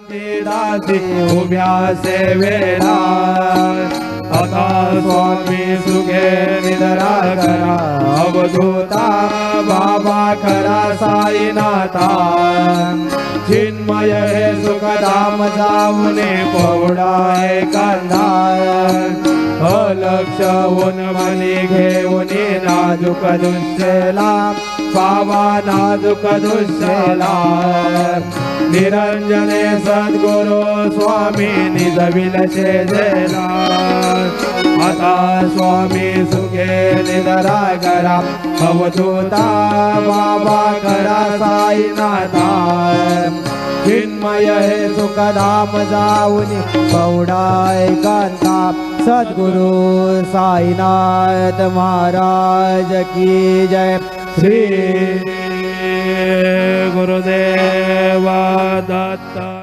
भक्ती दासी उभ्या सेवेला आता स्वामी सुखे निद्रा करा अवधूता बाबा करा साईनाथा चिन्मय हे सुखधाम जाऊने पवडाय कांदा अलक्ष ऊन मनी घेऊन नाजूक दुश्चेला बाबा नाजूक दुश्चेला निरंजने सद्गुरु स्वामी निजविल शेजेला आता स्वामी सुखे निद्रा करा अवधूता बाबा करा साईनाथा चिन्मय हे सुखधाम जाऊन पवडाय कांता सद्गुरु साईनाथ महाराज की जय। श्री गुरुदेवा दत्त।